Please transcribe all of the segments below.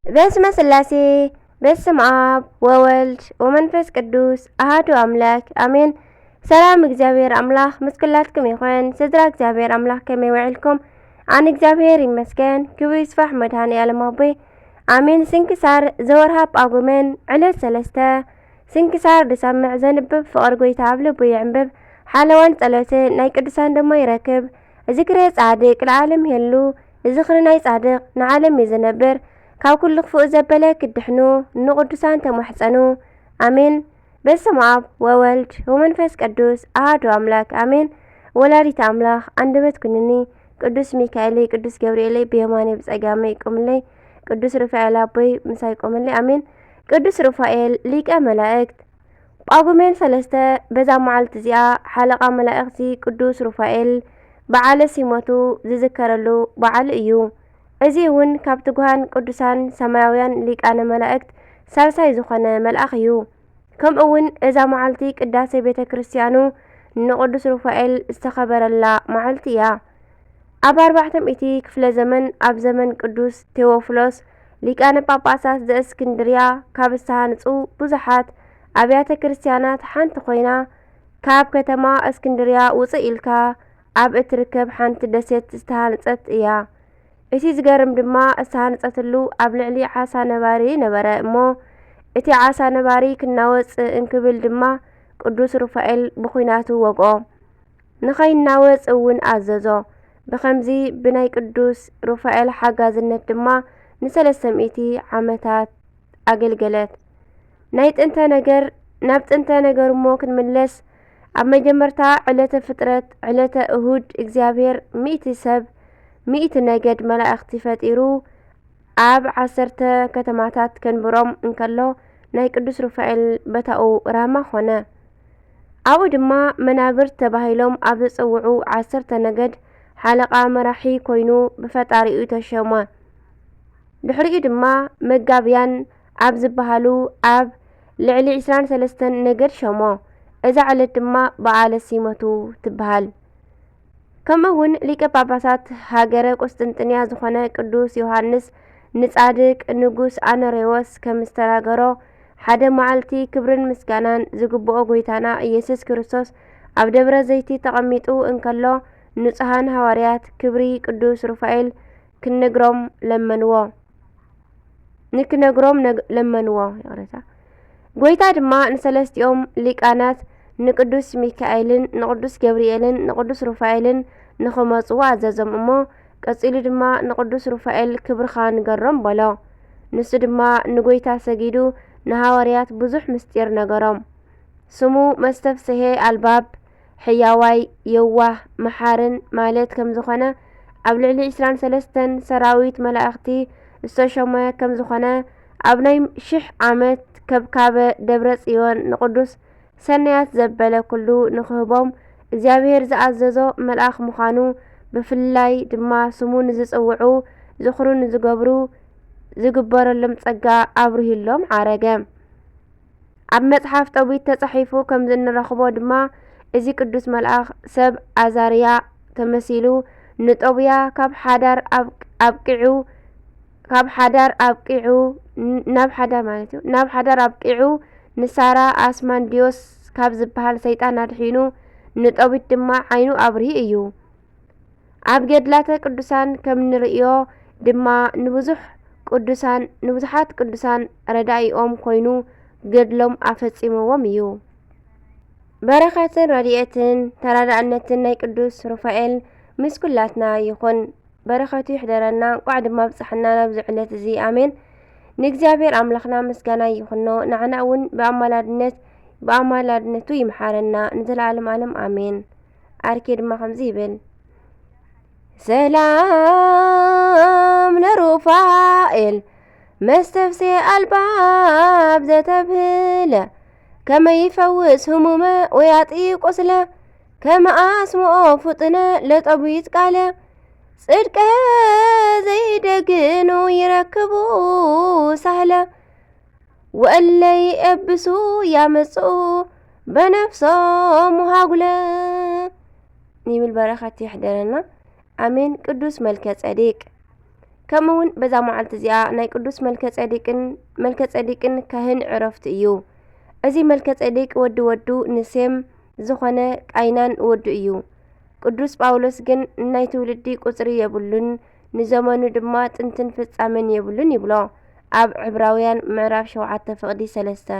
በስመ ሥላሴ በስመ አብ ወወልድ ወመንፈስ ቅዱስ አሐዱ አምላክ አሜን። ሰላም እግዚአብሔር አምላክ ምስ ኩላትኩም ይኹን። ስድራ እግዚአብሔር አምላክ ከመይ ውዕልኩም? አነ እግዚአብሔር ይመስገን። ክብሩ ይስፋሕ መድኃኔዓለም አቦይ አሜን። ስንክሳር ዘወርሃ ጳጉሜን ዕለት 3 ስንክሳር ድሰምዕ ዘንብብ ፍቅር ጎይታ ኣብ ልቡ ይዕንብብ ሓለዋን ጸሎትን ናይ ቅዱሳን ደሞ ይረክብ። ዝክረ ጻድቅ ለዓለም ይህሉ ዝኽሪ ናይ ጻድቅ ንዓለም ይዝነብር ካብ ኩሉ ክፉእ ዘበለ ክድሕኑ ንቅዱሳን ተማሕፀኑ አሜን። በስመ አብ ወወልድ ወመንፈስ ቅዱስ አሐዱ አምላክ አሜን። ወላዲተ አምላክ አንደበት ኩንኒ ቅዱስ ሚካኤል ቅዱስ ገብርኤል ብየማኔ ብጸጋመ ይቆምለይ ቅዱስ ሩፋኤል አቦይ ምሳይ ይቆምለይ አሜን። ቅዱስ ሩፋኤል ሊቀ መላእክት ጳጉሜን 3 በዛ መዓልቲ እዚኣ ሓለቃ መላእክቲ ቅዱስ ሩፋኤል በዓለ ሲመቱ ዝዝከረሉ በዓል እዩ። እዚ እውን ካብ ትጉሃን ቅዱሳን ሰማያውያን ሊቃነ መላእክት ሳልሳይ ዝኾነ መልአኽ እዩ። ከምኡ እውን እዛ መዓልቲ ቅዳሴ ቤተ ክርስቲያኑ ንቅዱስ ሩፋኤል ዝተኸበረላ መዓልቲ እያ። ኣብ 400 ክፍለ ዘመን ኣብ ዘመን ቅዱስ ቴዎፍሎስ ሊቃነ ጳጳሳት ዘእስክንድርያ ካብ ዝተሃንጹ ብዙሓት ኣብያተ ክርስቲያናት ሓንቲ ኮይና ካብ ከተማ እስክንድርያ ውፅእ ኢልካ ኣብ እትርከብ ሓንቲ ደሴት ዝተሃንጸት እያ። እቲ ዝገርም ድማ ዝተሃንጸትሉ ኣብ ልዕሊ ዓሳ ነባሪ ነበረ እሞ እቲ ዓሳ ነባሪ ክናወጽእ እንክብል ድማ ቅዱስ ሩፋኤል ብኹናቱ ወግኦ ንኸይናወጽ እውን ኣዘዞ። ብኸምዚ ብናይ ቅዱስ ሩፋኤል ሓጋዝነት ድማ ን300 ዓመታት ኣገልገለት። ናብ ጥንተ ነገር እሞ ክንምለስ ኣብ መጀመርታ ዕለተ ፍጥረት ዕለተ እሁድ እግዚአብሔር 100 ነገድ መላእክቲ ፈጢሩ ኣብ 10 ከተማታት ከንብሮም እንከሎ ናይ ቅዱስ ሩፋኤል በታኡ ራማ ኾነ። ኣብኡ ድማ መናብርት ተባሂሎም ኣብ ዝጽውዑ 10 ነገድ ሓለቃ መራሒ ኮይኑ ብፈጣሪኡ ተሸመ። ድሕሪኡ ድማ መጋብያን ኣብ ዝበሃሉ ኣብ ልዕሊ 23 ነገድ ሸሞ። እዛ ዕለት ድማ በዓለ ሲመቱ ትበሃል። ከምኡውን ሊቀ ጳጳሳት ሃገረ ቆስጥንጥንያ ዝኾነ ቅዱስ ዮሐንስ ንጻድቅ ንጉስ አኖሬዎስ ከም ዝተናገሮ ሓደ መዓልቲ ክብርን ምስጋናን ዝግብኦ ጎይታና ኢየሱስ ክርስቶስ ኣብ ደብረ ዘይቲ ተቐሚጡ እንከሎ ንጹሃን ሃዋርያት ክብሪ ቅዱስ ሩፋኤል ንክነግሮም ለመንዎ። ጎይታ ድማ ንሰለስቲኦም ሊቃናት ንቅዱስ ሚካኤልን ንቅዱስ ገብርኤልን ንቅዱስ ሩፋኤልን ንኽመጹ ኣዘዞም እሞ ቀጺሉ ድማ ንቅዱስ ሩፋኤል ክብርኻ ንገሮም በሎ። ንሱ ድማ ንጎይታ ሰጊዱ ንሃዋርያት ብዙሕ ምስጢር ነገሮም። ስሙ መስተፍስሄ ኣልባብ ሕያዋይ የዋህ መሓርን ማለት ከም ዝኾነ ኣብ ልዕሊ 23 ሰራዊት መላእክቲ ዝተሸመ ከም ዝኾነ ኣብ ናይ 1000 ዓመት ከብካበ ደብረ ጽዮን ንቅዱስ ሰናያት ዘበለ ኩሉ ንክህቦም እግዚአብሔር ዝኣዘዞ መልአኽ ምዃኑ ብፍላይ ድማ ስሙ ንዝጽውዑ ዝኽሩ ንዝገብሩ ዝግበረሎም ጸጋ ኣብርሂሎም ዓረገ። ኣብ መጽሓፍ ጠዊት ተጻሒፉ ከም ዝንረኽቦ ድማ እዚ ቅዱስ መልአኽ ሰብ ኣዛርያ ተመሲሉ ንጦብያ ካብ ሓዳር ኣብቂዑ ንሳራ ኣስማንዲዮስ ካብ ዝበሃል ሰይጣን ኣድሒኑ ንጦቢት ድማ ዓይኑ ኣብርሂ እዩ። ኣብ ገድላተ ቅዱሳን ከም ንርእዮ ድማ ንብዙሓት ቅዱሳን ረዳኢኦም ኮይኑ ገድሎም ኣፈጺምዎም እዩ። በረኸትን ረድኤትን ተራዳእነትን ናይ ቅዱስ ሩፋኤል ምስ ኩላትና ይኹን። በረኸቱ ይሕደረና ቋዕ ድማ ብጽሕና ናብዚ ዕለት እዚ ኣሜን። ንእግዚአብሔር ኣምላኽና ምስጋና ይኹኖ ንዓና እውን ብኣማላድነቱ ይምሓረና ንዘለዓለም ዓለም ኣሜን። ኣርኬ ድማ ከምዚ ይብል ሰላም ለሩፋኤል መስተፍሴ ኣልባብ ዘተብህለ ከመ ይፈውስ ህሙመ ወያጢ ቁስለ ከመ ኣስምኦ ፍጥነ ለጠቢት ቃለ ጽድቀ ዘይደግኑ ይረክቡ ሳህለ ወእለይ ኤብሱ ያመጽኡ በነፍሶም ሃጉለ ይብል። በረኸት ይሕደረና አሜን። ቅዱስ መልከ ጸዴቅ ከምውን በዛ መዓልቲ እዚኣ ናይ ቅዱስ መልከ-ጼዴቅን ካህን ዕረፍቲ እዩ። እዚ መልከ-ጼዴቅ ወዲ ንሴም ዝኾነ ቃይናን ወዱ እዩ። ቅዱስ ጳውሎስ ግን ናይ ትውልዲ ቁጽሪ የብሉን ንዘመኑ ድማ ጥንትን ፍጻመን የብሉን ይብሎ ኣብ ዕብራውያን ምዕራፍ 7 ፍቕዲ 3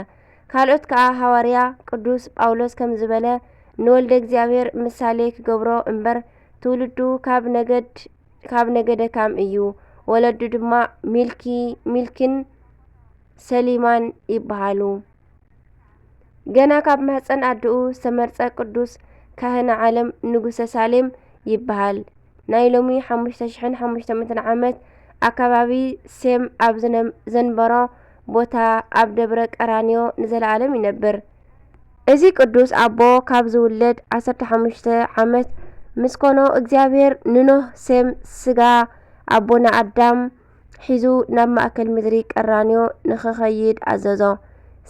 ካልኦት ከዓ ሃዋርያ ቅዱስ ጳውሎስ ከም ዝበለ ንወልደ እግዚአብሔር ምሳሌ ክገብሮ እምበር ትውልዱ ካብ ነገደ ካም እዩ። ወለዱ ድማ ሚልኪን ሰሊማን ይበሃሉ። ገና ካብ ማህፀን ኣድኡ ዝተመርጸ ቅዱስ ካህነ ዓለም ንጉሰ ሳሌም ይበሃል። ናይ ሎሚ 5500 ዓመት ኣከባቢ ሴም ኣብ ዘንበሮ ቦታ ኣብ ደብረ ቀራንዮ ንዘለዓለም ይነብር። እዚ ቅዱስ ኣቦ ካብ ዝውለድ 15 ዓመት ምስ ኮኖ እግዚአብሔር ንኖህ ሴም ስጋ ኣቦና ኣዳም ሒዙ ናብ ማእከል ምድሪ ቀራንዮ ንኽኸይድ ኣዘዞ።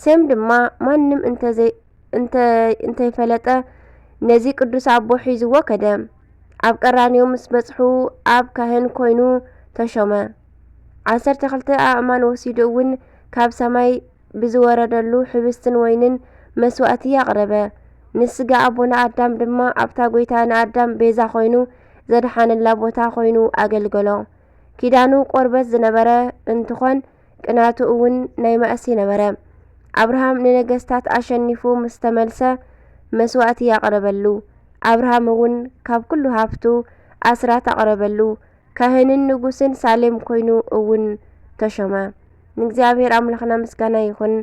ሴም ድማ ማንም እንተይፈለጠ ነዚ ቅዱስ ኣቦ ሒዝዎ ከደ። ኣብ ቀራንዮ ምስ በጽሑ ኣብ ካህን ኮይኑ ተሾመ። 12 ኣእማን ወሲዱ እውን ካብ ሰማይ ብዝወረደሉ ሕብስትን ወይንን መስዋእቲ ያቕረበ። ንስጋ ኣቦና ኣዳም ድማ ኣብታ ጎይታ ንኣዳም ቤዛ ኮይኑ ዘድሓነላ ቦታ ኮይኑ ኣገልገሎ። ኪዳኑ ቆርበት ዝነበረ እንትኾን ቅናቱ እውን ናይ ማእሲ ነበረ። ኣብርሃም ንነገስታት ኣሸኒፉ ምስ ተመልሰ መስዋእቲ ያቕረበሉ። ኣብርሃም እውን ካብ ኩሉ ሃፍቱ ኣስራት ኣቕረበሉ። ካህንን ንጉስን ሳሌም ኮይኑ እውን ተሾመ። ንእግዚአብሔር ኣምላኽና ምስጋና ይኹን።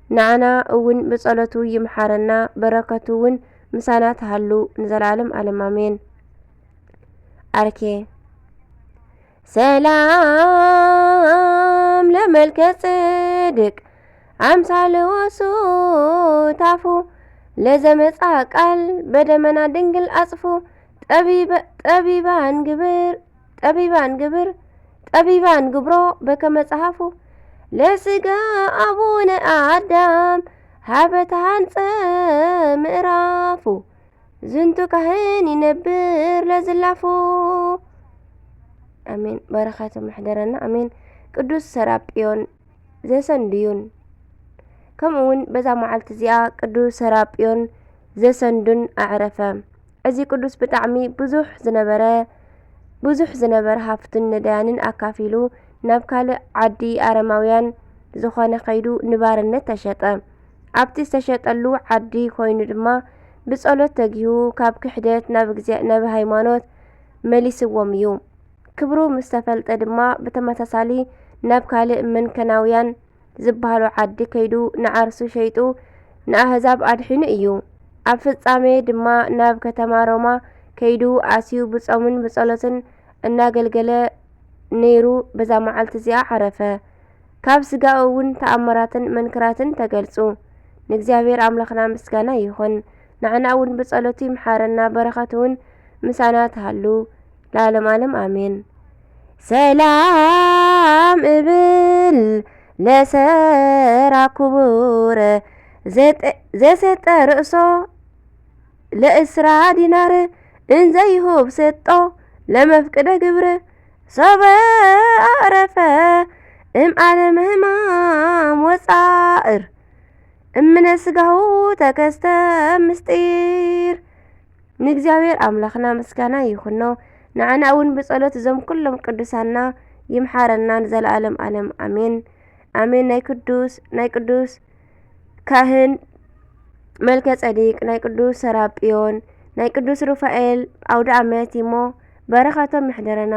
ንዓና እውን ብጸሎቱ ይምሓረና፣ በረከቱ እውን ምሳና ተሃሉ ንዘላለም ዓለም ኣሜን። አርኬ ሰላም ለመልከ-ጼዴቅ አምሳለ ወሱታፉ ለዘመጻ ቃል በደመና ድንግል አጽፉ ጠቢባን ግብሮ በከመ ጸሐፉ ለስጋ አቡነ አዳም ሀበተ ሃንጸ ምዕራፉ ዝንቱ ካህን ይነብር ለዝላፉ አሜን። በረከቱ መሕደረና አሜን። ቅዱስ ሰራጵዮን ዘሰንድዩን ከምኡውን በዛ መዓልቲ እዚኣ ቅዱስ ሰራጵዮን ዘሰንዱን ኣዕረፈ። እዚ ቅዱስ ብጣዕሚ ብዙሕ ዝነበረ ሃፍትን ነዳያንን ኣካፊሉ ናብ ካልእ ዓዲ ኣረማውያን ዝኾነ ከይዱ ንባርነት ተሸጠ። ኣብቲ ዝተሸጠሉ ዓዲ ኮይኑ ድማ ብጸሎት ተጊሁ ካብ ክሕደት ናብ ሃይማኖት መሊስዎም እዩ። ክብሩ ምስ ተፈልጠ ድማ ብተመሳሳሊ ናብ ካልእ መንከናውያን ዝበሃሉ ዓዲ ከይዱ ንዓርሱ ሸይጡ ንኣህዛብ ኣድሒኑ እዩ። ኣብ ፍጻሜ ድማ ናብ ከተማ ሮማ ከይዱ ኣስዩ ብጾምን ብጸሎትን እናገልገለ ነይሩ። በዛ መዓልቲ እዚኣ ዓረፈ። ካብ ስጋኡ እውን ተኣምራትን መንክራትን ተገልጹ። ንእግዚአብሔር ኣምላኽና ምስጋና ይኹን። ንዓና እውን ብጸሎቱ ይምሓረና፣ በረከቱ እውን ምሳና ተሃሉ ለዓለም ዓለም አሜን። ሰላም እብል ለሰራ ክቡር ዘሰጠ ርእሶ ለእስራ ዲናር እንዘይሁብ ሰጦ ለመፍቅደ ግብር ሶበ አዕረፈ ዓለም ሕማም ወጻእር እምነ ስጋሁ ተከስተ ምስጢር። ንእግዚአብሔር ኣምላኽና ምስጋና ይኹኖ። ንዓና እውን ብጸሎት እዞም ኩሎም ቅዱሳና ይምሓረና ንዘለዓለም ዓለም አሜን አሜን። ናይ ቅዱስ ካህን መልከ-ጼዴቅ፣ ናይ ቅዱስ ሰራጵዮን፣ ናይ ቅዱስ ሩፋኤል ኣውደ ዓመት እሞ በረከቶም ይሕደረና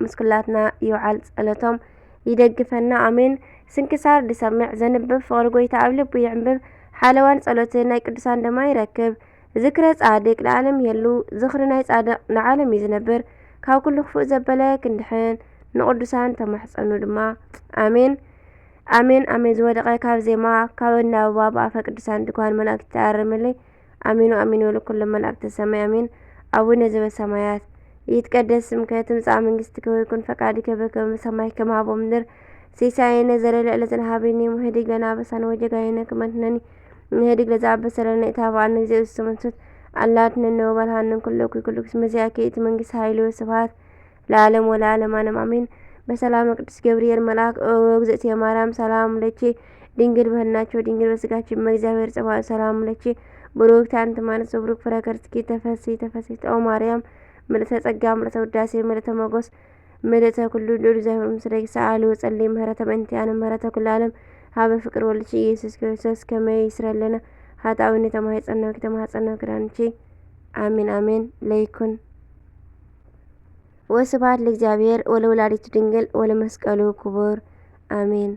ምስ ኩላትና ይውዓል፣ ጸሎቶም ይደግፈና አሜን። ስንክሳር ድሰምዕ ዘንብብ ፍቅሪ ጎይታ ኣብ ልቡ ይዕንብብ። ሓለዋን ጸሎትን ናይ ቅዱሳን ድማ ይረክብ። ዝክረ ጻድቅ ንዓለም የሉ፣ ዝኽሪ ናይ ጻድቅ ንዓለም እዩ ዝነብር። ካብ ኩሉ ክፉእ ዘበለ ክንድሕን ንቅዱሳን ተማሕፀኑ ድማ አሜን አሜን አሜን። ዝወደቀ ካብ ዜማ ካብ እናበባ ብኣፈ ቅዱሳን ድጓን መላእክቲ ተኣርምለይ አሜኑ አሜን ወለ ኩሉ መላእክቲ ሰማይ አሜን። አቡነ ዘበሰማያት ይትቀደስ ስምከ ትምጻእ መንግስትከ ወይኩን ፈቃድከ በከመ በሰማይ ከማሁ በምድር ሲሳየነ ዘለለ ዕለትነ ሀበነ ወህድግ ለነ አበሳነ ወጌጋየነ ከመ ንሕነኒ ንህድግ ለዘአበሰ ለነ ኢታብአነ ጊዜ ውስጥ አላትነ ወባልሃንን ኩሉ ኩሉ መዚያከ እቲ መንግስት ኃይሉ ስብሐት ለዓለም ወለዓለም አሜን። በሰላም ቅዱስ ገብርኤል መልአክ እግዝእትየ ማርያም ሰላም ለኪ ድንግል በህናቸው ድንግል በስጋችን በእግዚአብሔር ጸባኦት ሰላም ለኪ ብሩክት አንቲ እምአንስት ወብሩክ ፍሬ ከርሥኪ ተፈሥሒ ተፈሥሒት ኦ ማርያም ምልዕተ ጸጋ ምልዕተ ውዳሴ ምልዕተ ሞገስ ምልዕተ ኩሉ ልዑል እግዚአብሔር ምስሌኪ ሰአሊ ወጸልዪ ምህረተ በእንቲአነ ምህረተ ኩሉ ዓለም ሀበ ፍቅር ወልድኪ ኢየሱስ ክርስቶስ ከመ ይስረይ ለነ ኃጣውኢነ ተማኅፀንነው ኪዳንኪ አሜን አሜን። ለይኩን ወስብሐት ለእግዚአብሔር ወለወላዲቱ ድንግል ወለመስቀሉ ክቡር አሜን።